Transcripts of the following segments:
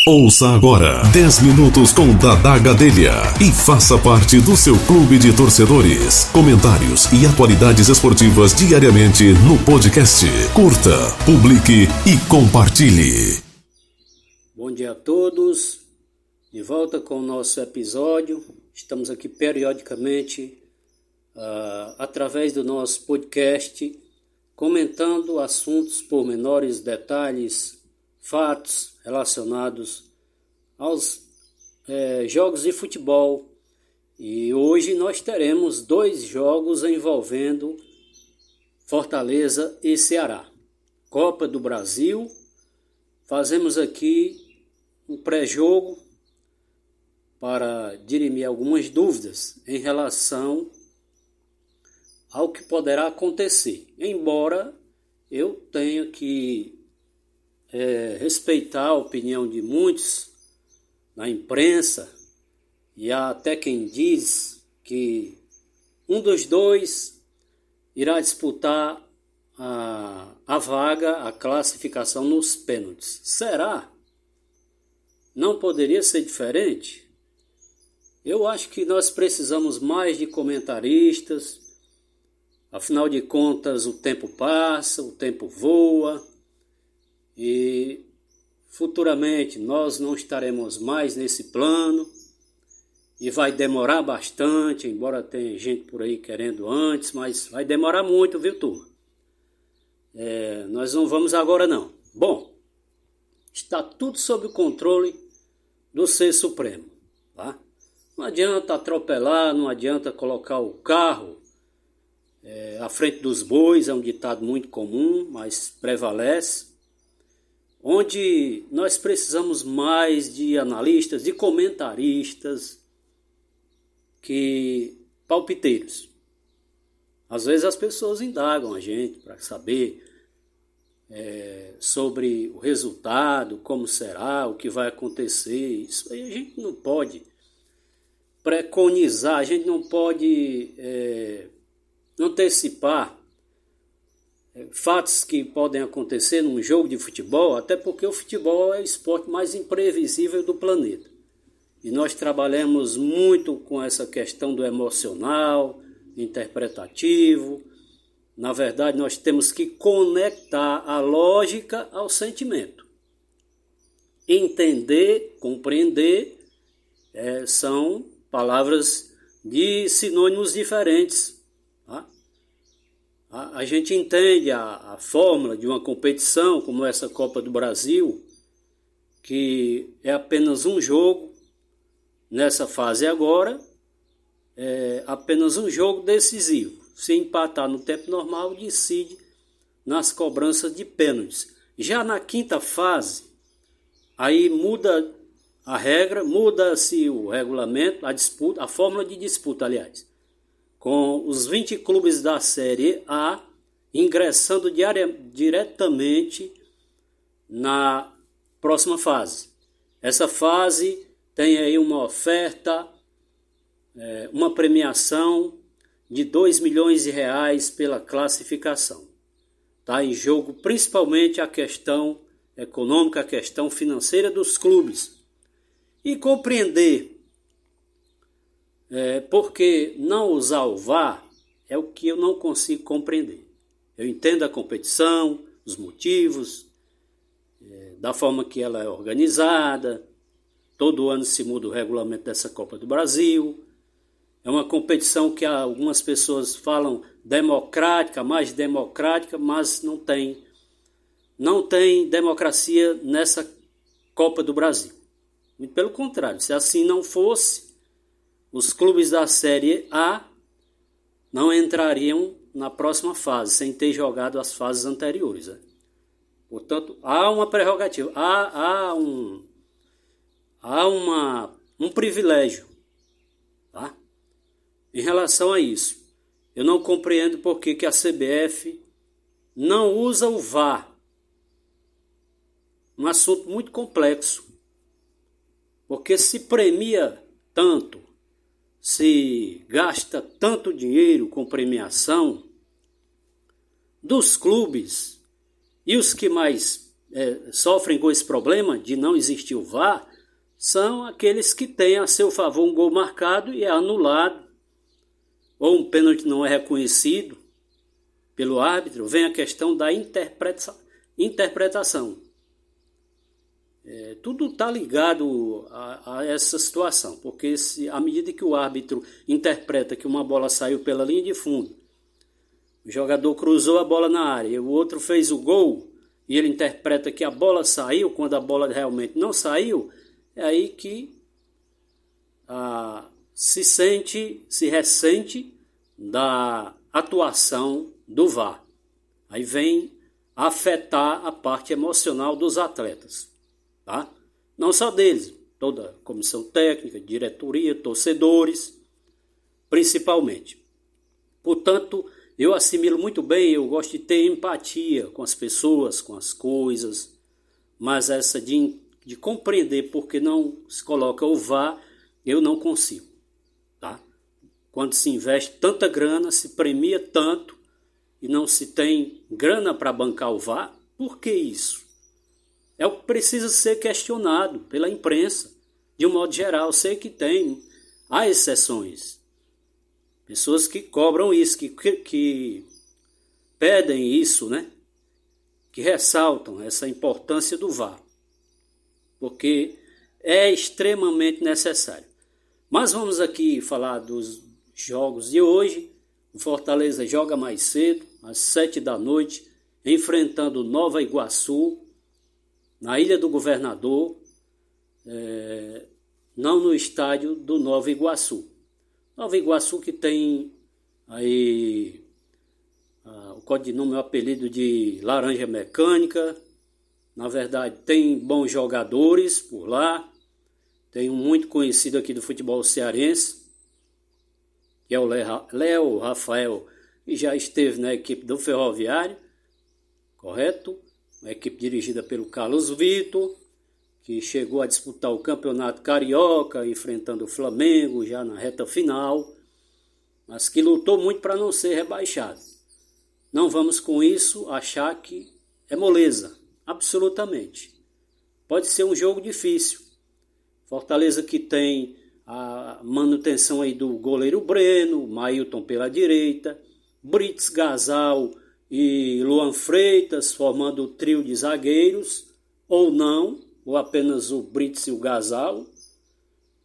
Ouça agora 10 minutos com Dadá Gadelha e faça parte do seu clube de torcedores. Comentários e atualidades esportivas diariamente no podcast. Curta, publique e compartilhe. Bom dia a todos, de volta com o nosso episódio. Estamos aqui periodicamente através do nosso podcast, comentando assuntos, pormenores, detalhes, fatos relacionados aos jogos de futebol. E hoje nós teremos 2 jogos envolvendo Fortaleza e Ceará. Copa do Brasil. Fazemos aqui um pré-jogo para dirimir algumas dúvidas em relação ao que poderá acontecer. Embora eu tenha que respeitar a opinião de muitos na imprensa, e há até quem diz que um dos dois irá disputar a vaga, a classificação nos pênaltis. Será? Não poderia ser diferente? Eu acho que nós precisamos mais de comentaristas. Afinal de contas, o tempo passa, o tempo voa. E futuramente nós não estaremos mais nesse plano e vai demorar bastante, embora tenha gente por aí querendo antes, mas vai demorar muito, viu, turma? Nós não vamos agora não. Bom, está tudo sob o controle do Ser Supremo, tá? Não adianta atropelar, não adianta colocar o carro à frente dos bois, é um ditado muito comum, mas prevalece. Onde nós precisamos mais de analistas, de comentaristas, que palpiteiros. Às vezes as pessoas indagam a gente para saber sobre o resultado, como será, o que vai acontecer. Isso aí a gente não pode preconizar, a gente não pode antecipar fatos que podem acontecer num jogo de futebol, até porque o futebol é o esporte mais imprevisível do planeta. E nós trabalhamos muito com essa questão do emocional, interpretativo. Na verdade, nós temos que conectar a lógica ao sentimento. Entender, compreender, são palavras de sinônimos diferentes. A gente entende a fórmula de uma competição como essa Copa do Brasil, que é apenas um jogo, nessa fase agora, é apenas um jogo decisivo. Se empatar no tempo normal, decide nas cobranças de pênaltis. Já na quinta fase, aí muda a regra, muda-se o regulamento, a disputa, a fórmula de disputa, aliás, com os 20 clubes da Série A ingressando diretamente na próxima fase. Essa fase tem aí uma oferta, uma premiação de R$2 milhões pela classificação. Está em jogo principalmente a questão econômica, a questão financeira dos clubes. E compreender porque não usar o VAR é o que eu não consigo compreender. Eu entendo a competição, os motivos, da forma que ela é organizada. Todo ano se muda o regulamento dessa Copa do Brasil. É uma competição que algumas pessoas falam democrática, mais democrática, mas não tem democracia nessa Copa do Brasil. Muito pelo contrário, se assim não fosse, os clubes da Série A não entrariam na próxima fase, sem ter jogado as fases anteriores. Portanto, há uma prerrogativa, há um privilégio, tá? Em relação a isso. Eu não compreendo por que a CBF não usa o VAR. Um assunto muito complexo. Porque se premia tanto, se gasta tanto dinheiro com premiação dos clubes, e os que mais sofrem com esse problema de não existir o VAR são aqueles que têm a seu favor um gol marcado e é anulado, ou um pênalti não é reconhecido pelo árbitro. Vem a questão da interpretação. Tudo está ligado a essa situação, porque à medida que o árbitro interpreta que uma bola saiu pela linha de fundo, o jogador cruzou a bola na área e o outro fez o gol, e ele interpreta que a bola saiu quando a bola realmente não saiu, é aí que se ressente da atuação do VAR. Aí vem afetar a parte emocional dos atletas, tá? Não só deles, toda a comissão técnica, diretoria, torcedores, principalmente. Portanto, eu assimilo muito bem, eu gosto de ter empatia com as pessoas, com as coisas, mas essa de compreender porque não se coloca o VAR, eu não consigo, tá? Quando se investe tanta grana, se premia tanto e não se tem grana para bancar o VAR, por que isso? É o que precisa ser questionado pela imprensa, de um modo geral. Sei que há exceções, pessoas que cobram isso, que pedem isso, né? Que ressaltam essa importância do VAR, porque é extremamente necessário. Mas vamos aqui falar dos jogos de hoje. O Fortaleza joga mais cedo, às 7 da noite, enfrentando Nova Iguaçu, na Ilha do Governador, não no estádio do Nova Iguaçu. Nova Iguaçu que tem aí o codinome, o apelido de Laranja Mecânica. Na verdade, tem bons jogadores por lá. Tem um muito conhecido aqui do futebol cearense, que é o Léo Rafael, que já esteve na equipe do Ferroviário, correto? Uma equipe dirigida pelo Carlos Vitor, que chegou a disputar o Campeonato Carioca, enfrentando o Flamengo já na reta final, mas que lutou muito para não ser rebaixado. Não vamos com isso achar que é moleza, absolutamente. Pode ser um jogo difícil. Fortaleza que tem a manutenção aí do goleiro Breno, Mailton pela direita, Brits, Gasal e Luan Freitas formando o trio de zagueiros, ou não, ou apenas o Brits e o Gasal,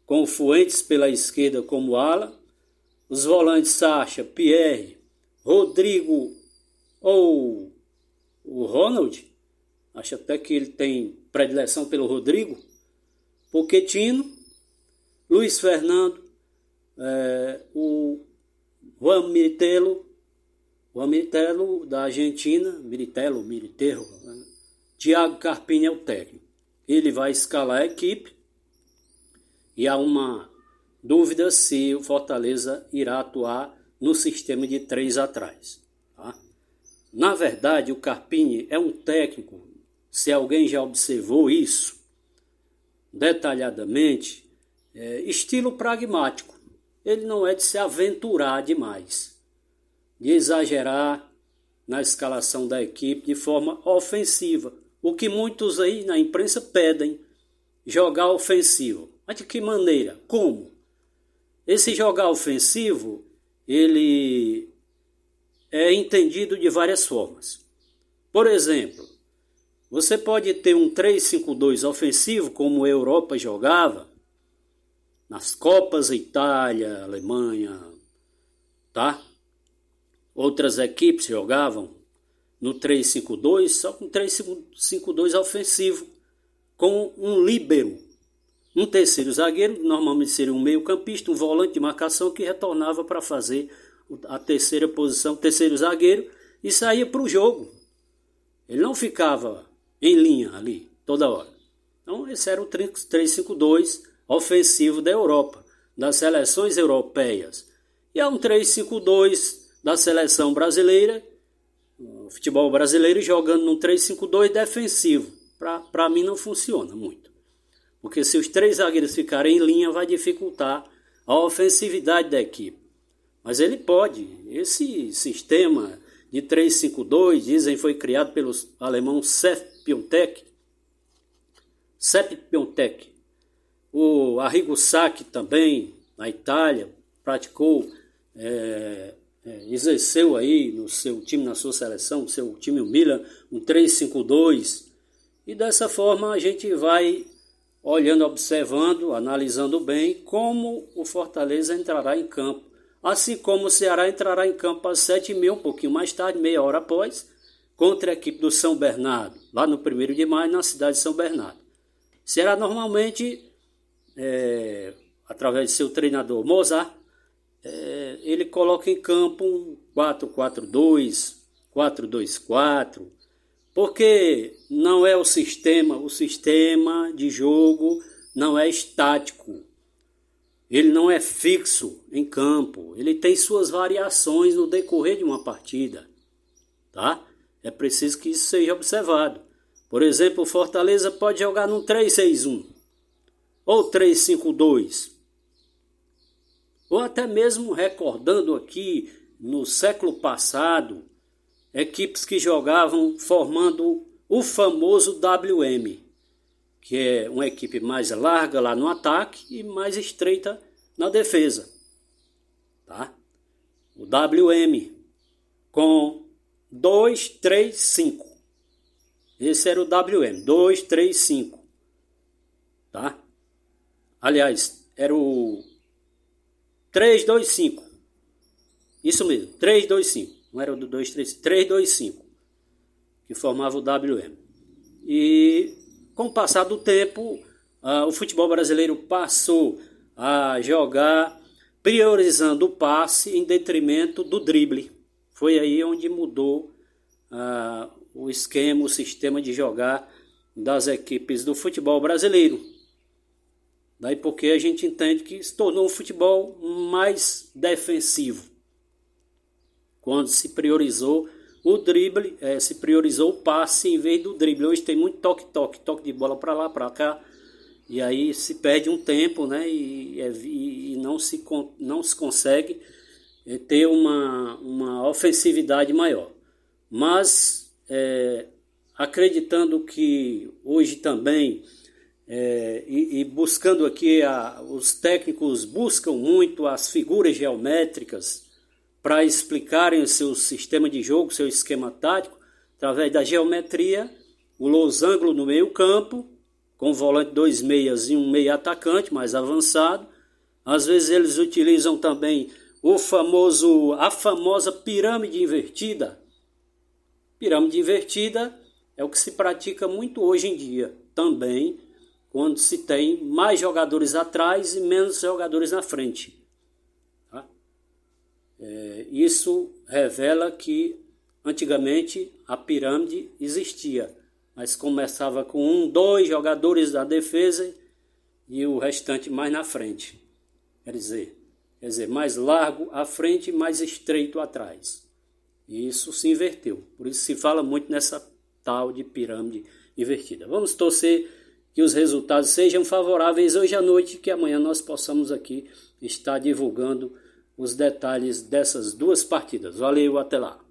com o Fuentes pela esquerda como ala, os volantes Sacha, Pierre, Rodrigo ou o Ronald, acho até que ele tem predileção pelo Rodrigo, Pochettino, Luiz Fernando, o Juan Militello da Argentina, Militello, Thiago Carpini é o técnico. Ele vai escalar a equipe e há uma dúvida se o Fortaleza irá atuar no sistema de 3 atrás. Tá? Na verdade, o Carpini é um técnico, se alguém já observou isso detalhadamente, estilo pragmático. Ele não é de se aventurar demais, de exagerar na escalação da equipe de forma ofensiva. O que muitos aí na imprensa pedem, jogar ofensivo. Mas de que maneira? Como? Esse jogar ofensivo, ele é entendido de várias formas. Por exemplo, você pode ter um 3-5-2 ofensivo, como a Europa jogava, nas Copas Itália, Alemanha, tá? Outras equipes jogavam no 3-5-2, só com 3-5-2 ofensivo, com um líbero, um terceiro zagueiro, normalmente seria um meio-campista, um volante de marcação que retornava para fazer a terceira posição, terceiro zagueiro, e saía para o jogo. Ele não ficava em linha ali, toda hora. Então, esse era o 3-5-2 ofensivo da Europa, das seleções europeias. E é um 3-5-2 da seleção brasileira, o futebol brasileiro jogando num 3-5-2 defensivo. Para mim não funciona muito. Porque se os 3 zagueiros ficarem em linha, vai dificultar a ofensividade da equipe. Mas ele pode. Esse sistema de 3-5-2, dizem, foi criado pelo alemão Piontek. O Arrigo Sacchi também, na Itália, praticou, exerceu aí no seu time, na sua seleção, no seu time, o Milan, um 3-5-2. E dessa forma a gente vai olhando, observando, analisando bem como o Fortaleza entrará em campo. Assim como o Ceará entrará em campo às 7h30, um pouquinho mais tarde, meia hora após, contra a equipe do São Bernardo, lá no 1º de maio, na cidade de São Bernardo. Ceará normalmente, através de seu treinador Mozart, ele coloca em campo um 4-4-2, 4-2-4, porque não é o sistema de jogo não é estático, ele não é fixo em campo, ele tem suas variações no decorrer de uma partida, tá? É preciso que isso seja observado. Por exemplo, o Fortaleza pode jogar num 3-6-1 ou 3-5-2, ou até mesmo recordando aqui no século passado, equipes que jogavam formando o famoso WM, que é uma equipe mais larga lá no ataque e mais estreita na defesa, tá? O WM com 2-3-5. Esse era o WM, 2-3-5, tá? Aliás, era o 3-2-5. Isso mesmo, 3-2-5. Não era o do 2-3, 3-2-5, que formava o WM. E com o passar do tempo, o futebol brasileiro passou a jogar priorizando o passe em detrimento do drible. Foi aí onde mudou o esquema, o sistema de jogar das equipes do futebol brasileiro. Daí porque a gente entende que se tornou um futebol mais defensivo. Quando se priorizou o drible, se priorizou o passe em vez do drible. Hoje tem muito toque de bola para lá, para cá. E aí se perde um tempo, né? E não se consegue ter uma ofensividade maior. Mas acreditando que hoje também, e buscando aqui, os técnicos buscam muito as figuras geométricas para explicarem o seu sistema de jogo, seu esquema tático, através da geometria, o losango no meio campo, com volante 2 meias e um meia atacante mais avançado. Às vezes eles utilizam também a famosa pirâmide invertida. Pirâmide invertida é o que se pratica muito hoje em dia, também quando se tem mais jogadores atrás e menos jogadores na frente. Isso revela que antigamente a pirâmide existia, mas começava com 2 jogadores da defesa e o restante mais na frente. Quer dizer, mais largo à frente e mais estreito atrás. E isso se inverteu. Por isso se fala muito nessa tal de pirâmide invertida. Vamos torcer que os resultados sejam favoráveis hoje à noite, que amanhã nós possamos aqui estar divulgando os detalhes dessas 2 partidas. Valeu, até lá.